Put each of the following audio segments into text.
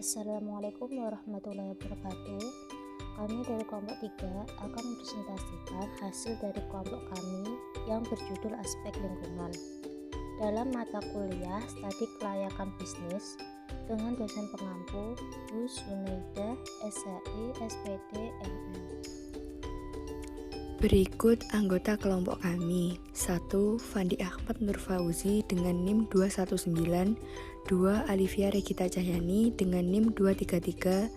Assalamualaikum warahmatullahi wabarakatuh. Kami dari kelompok 3 akan mempresentasikan hasil dari kelompok kami yang berjudul aspek lingkungan dalam mata kuliah studi kelayakan bisnis dengan dosen pengampu Bu Sunaidah, SHI, SPD, MM. Berikut anggota kelompok kami. 1. Fandi Ahmad Nur Fauzi dengan NIM 219, 2. Alivia Regita Cahyani dengan NIM 233,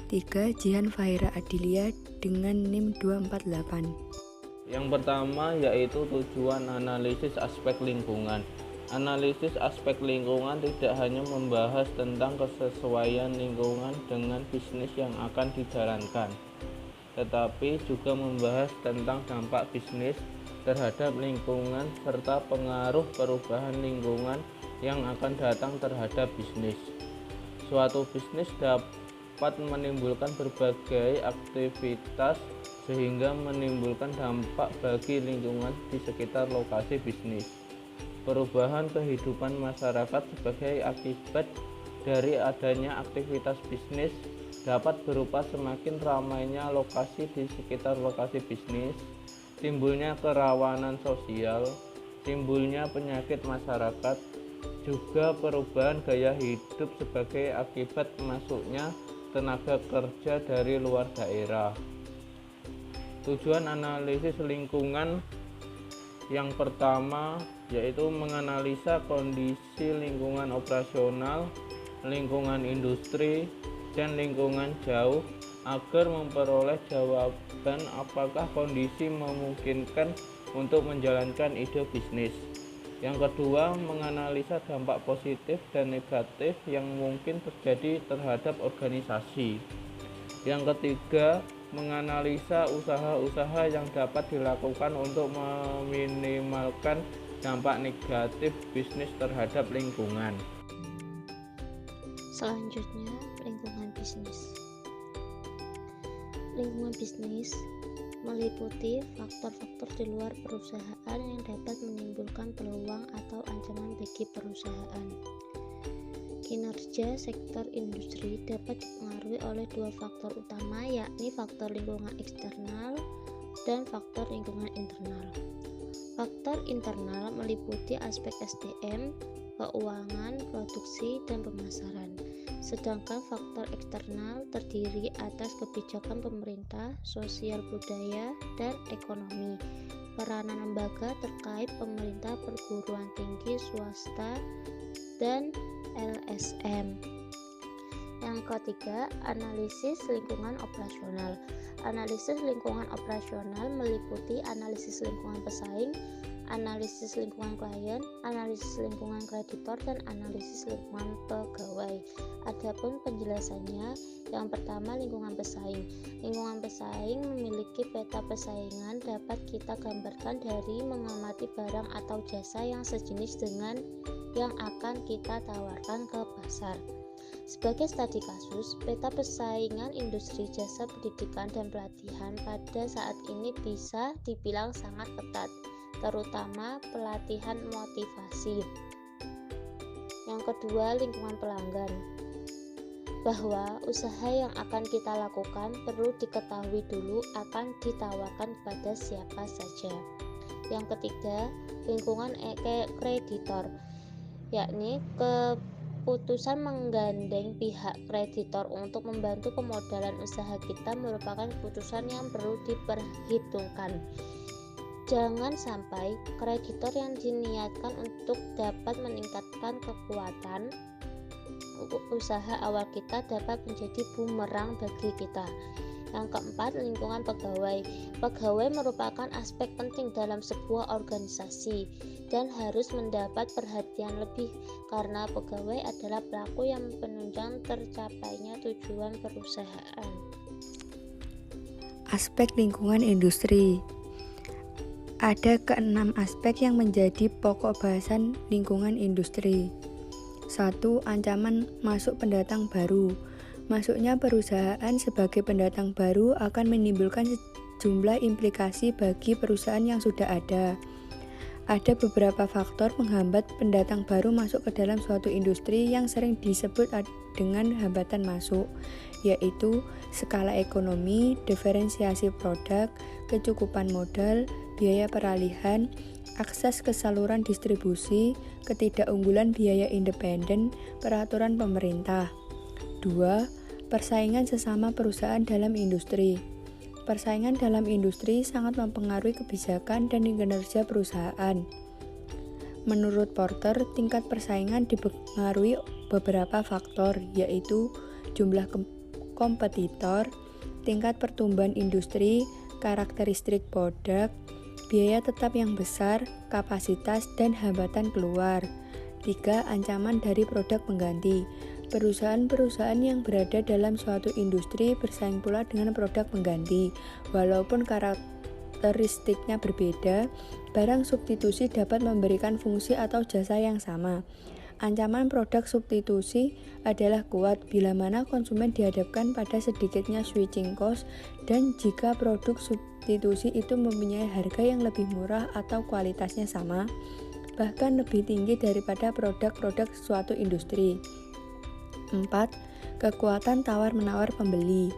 3. Jihan Fahira Adilia dengan NIM 248. Yang pertama yaitu tujuan analisis aspek lingkungan. Analisis aspek lingkungan tidak hanya membahas tentang kesesuaian lingkungan dengan bisnis yang akan dijalankan, tetapi juga membahas tentang dampak bisnis terhadap lingkungan serta pengaruh perubahan lingkungan yang akan datang terhadap bisnis. Suatu bisnis dapat menimbulkan berbagai aktivitas sehingga menimbulkan dampak bagi lingkungan di sekitar lokasi bisnis. Perubahan kehidupan masyarakat sebagai akibat dari adanya aktivitas bisnis dapat berupa semakin ramainya lokasi di sekitar lokasi bisnis, timbulnya kerawanan sosial, timbulnya penyakit masyarakat, juga perubahan gaya hidup sebagai akibat masuknya tenaga kerja dari luar daerah. Tujuan analisis lingkungan yang pertama yaitu menganalisa kondisi lingkungan operasional, lingkungan industri, dan lingkungan jauh agar memperoleh jawaban apakah kondisi memungkinkan untuk menjalankan ide bisnis. Yang kedua, menganalisa dampak positif dan negatif yang mungkin terjadi terhadap organisasi. Yang ketiga, menganalisa usaha-usaha yang dapat dilakukan untuk meminimalkan dampak negatif bisnis terhadap lingkungan. Selanjutnya, lingkungan bisnis. Lingkungan bisnis meliputi faktor-faktor di luar perusahaan yang dapat menimbulkan peluang atau ancaman bagi perusahaan. Kinerja sektor industri dapat dipengaruhi oleh dua faktor utama, yakni faktor lingkungan eksternal dan faktor lingkungan internal. Faktor internal meliputi aspek SDM, keuangan, produksi, dan pemasaran. Sedangkan faktor eksternal terdiri atas kebijakan pemerintah, sosial budaya, dan ekonomi. Peranan lembaga terkait pemerintah, perguruan tinggi, swasta, dan LSM. Yang ketiga, analisis lingkungan operasional. Analisis lingkungan operasional meliputi analisis lingkungan pesaing, analisis lingkungan klien, analisis lingkungan kreditor, dan analisis lingkungan pegawai. Adapun penjelasannya, yang pertama lingkungan pesaing. Lingkungan pesaing memiliki peta persaingan dapat kita gambarkan dari mengamati barang atau jasa yang sejenis dengan yang akan kita tawarkan ke pasar. Sebagai studi kasus, peta persaingan industri jasa pendidikan dan pelatihan pada saat ini bisa dibilang sangat ketat, terutama pelatihan motivasi. Yang kedua, lingkungan pelanggan. Bahwa usaha yang akan kita lakukan perlu diketahui dulu akan ditawarkan kepada siapa saja. Yang ketiga, lingkungan kreditor, yakni keputusan menggandeng pihak kreditor untuk membantu pemodalan usaha kita merupakan keputusan yang perlu diperhitungkan. Jangan sampai kreditor yang diniatkan untuk dapat meningkatkan kekuatan usaha awal kita dapat menjadi bumerang bagi kita. Yang keempat, lingkungan pegawai. Pegawai merupakan aspek penting dalam sebuah organisasi dan harus mendapat perhatian lebih karena pegawai adalah pelaku yang penunjang tercapainya tujuan perusahaan. Aspek lingkungan industri. Ada keenam aspek yang menjadi pokok bahasan lingkungan industri. 1. Ancaman masuk pendatang baru. Masuknya perusahaan sebagai pendatang baru akan menimbulkan sejumlah implikasi bagi perusahaan yang sudah ada. Ada beberapa faktor menghambat pendatang baru masuk ke dalam suatu industri yang sering disebut dengan hambatan masuk, yaitu skala ekonomi, diferensiasi produk, kecukupan modal, biaya peralihan, akses ke saluran distribusi, ketidakunggulan biaya independen, peraturan pemerintah. 2. Persaingan sesama perusahaan dalam industri. Persaingan dalam industri sangat mempengaruhi kebijakan dan kinerja perusahaan. Menurut Porter, tingkat persaingan dipengaruhi beberapa faktor, yaitu jumlah kompetitor, tingkat pertumbuhan industri, karakteristik produk, biaya tetap yang besar, kapasitas, dan hambatan keluar. 3. Ancaman dari produk pengganti. Perusahaan-perusahaan yang berada dalam suatu industri bersaing pula dengan produk pengganti. Walaupun karakteristiknya berbeda, barang substitusi dapat memberikan fungsi atau jasa yang sama. Ancaman produk substitusi adalah kuat bila mana konsumen dihadapkan pada sedikitnya switching cost dan jika produk substitusi itu mempunyai harga yang lebih murah atau kualitasnya sama, bahkan lebih tinggi daripada produk-produk suatu industri. 4. Kekuatan tawar-menawar pembeli.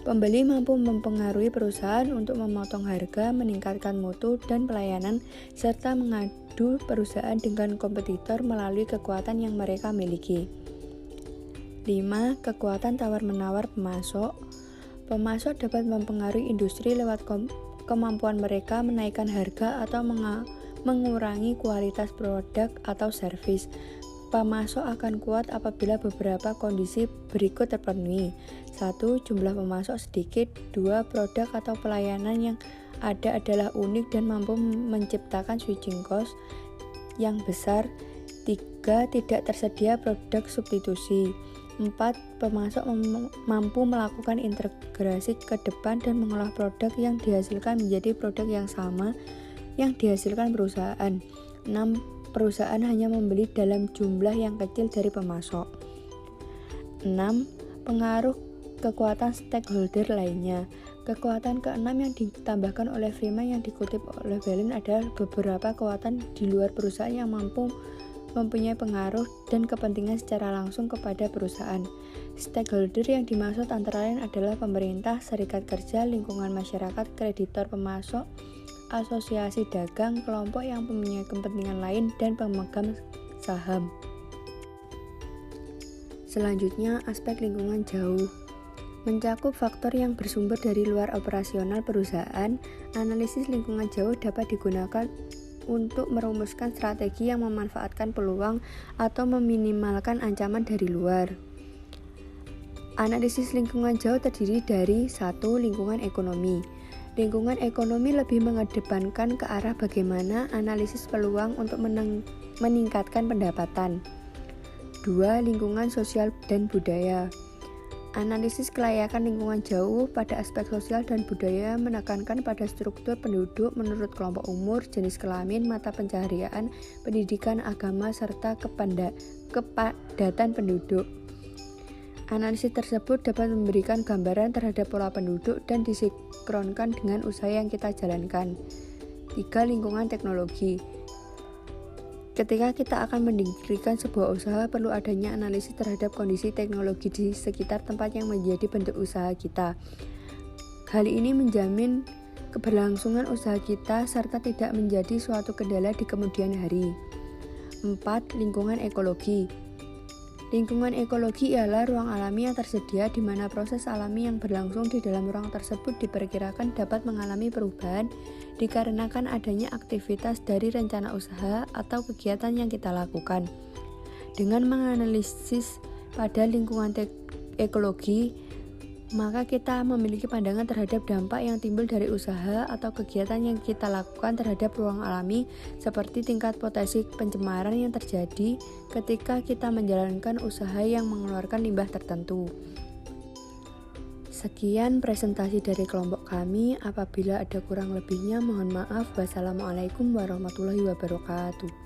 Pembeli mampu mempengaruhi perusahaan untuk memotong harga, meningkatkan mutu dan pelayanan, serta mengadu perusahaan dengan kompetitor melalui kekuatan yang mereka miliki. 5. Kekuatan tawar-menawar pemasok. Pemasok dapat mempengaruhi industri lewat kemampuan mereka menaikkan harga atau mengurangi kualitas produk atau servis. Pemasok akan kuat apabila beberapa kondisi berikut terpenuhi. 1. Jumlah pemasok sedikit. 2. Produk atau pelayanan yang ada adalah unik dan mampu menciptakan switching cost yang besar. 3. Tidak tersedia produk substitusi. 4. Pemasok mampu melakukan integrasi ke depan dan mengolah produk yang dihasilkan menjadi produk yang sama yang dihasilkan perusahaan. 6. Perusahaan hanya membeli dalam jumlah yang kecil dari pemasok. 6. Pengaruh kekuatan stakeholder lainnya. Kekuatan keenam yang ditambahkan oleh Freeman yang dikutip oleh Belen adalah beberapa kekuatan di luar perusahaan yang mampu mempunyai pengaruh dan kepentingan secara langsung kepada perusahaan. Stakeholder yang dimaksud antara lain adalah pemerintah, serikat kerja, lingkungan masyarakat, kreditor pemasok, asosiasi dagang, kelompok yang mempunyai kepentingan lain, dan pemegang saham. Selanjutnya, aspek lingkungan jauh. Mencakup faktor yang bersumber dari luar operasional perusahaan, analisis lingkungan jauh dapat digunakan untuk merumuskan strategi yang memanfaatkan peluang atau meminimalkan ancaman dari luar. Analisis lingkungan jauh terdiri dari 1. Lingkungan ekonomi. Lingkungan ekonomi lebih mengedepankan ke arah bagaimana analisis peluang untuk meningkatkan pendapatan. 2. Lingkungan sosial dan budaya. Analisis kelayakan lingkungan jauh pada aspek sosial dan budaya menekankan pada struktur penduduk menurut kelompok umur, jenis kelamin, mata pencaharian, pendidikan, agama, serta kepadatan penduduk. Analisis tersebut dapat memberikan gambaran terhadap pola penduduk dan disinkronkan dengan usaha yang kita jalankan. 3. Lingkungan teknologi. Ketika kita akan mendirikan sebuah usaha, perlu adanya analisis terhadap kondisi teknologi di sekitar tempat yang menjadi bentuk usaha kita. Hal ini menjamin keberlangsungan usaha kita serta tidak menjadi suatu kendala di kemudian hari. 4. Lingkungan ekologi. Lingkungan ekologi ialah ruang alami yang tersedia di mana proses alami yang berlangsung di dalam ruang tersebut diperkirakan dapat mengalami perubahan dikarenakan adanya aktivitas dari rencana usaha atau kegiatan yang kita lakukan. Dengan menganalisis pada lingkungan ekologi, maka kita memiliki pandangan terhadap dampak yang timbul dari usaha atau kegiatan yang kita lakukan terhadap ruang alami, seperti tingkat potensi pencemaran yang terjadi ketika kita menjalankan usaha yang mengeluarkan limbah tertentu. Sekian presentasi dari kelompok kami. Apabila ada kurang lebihnya, mohon maaf. Wassalamualaikum warahmatullahi wabarakatuh.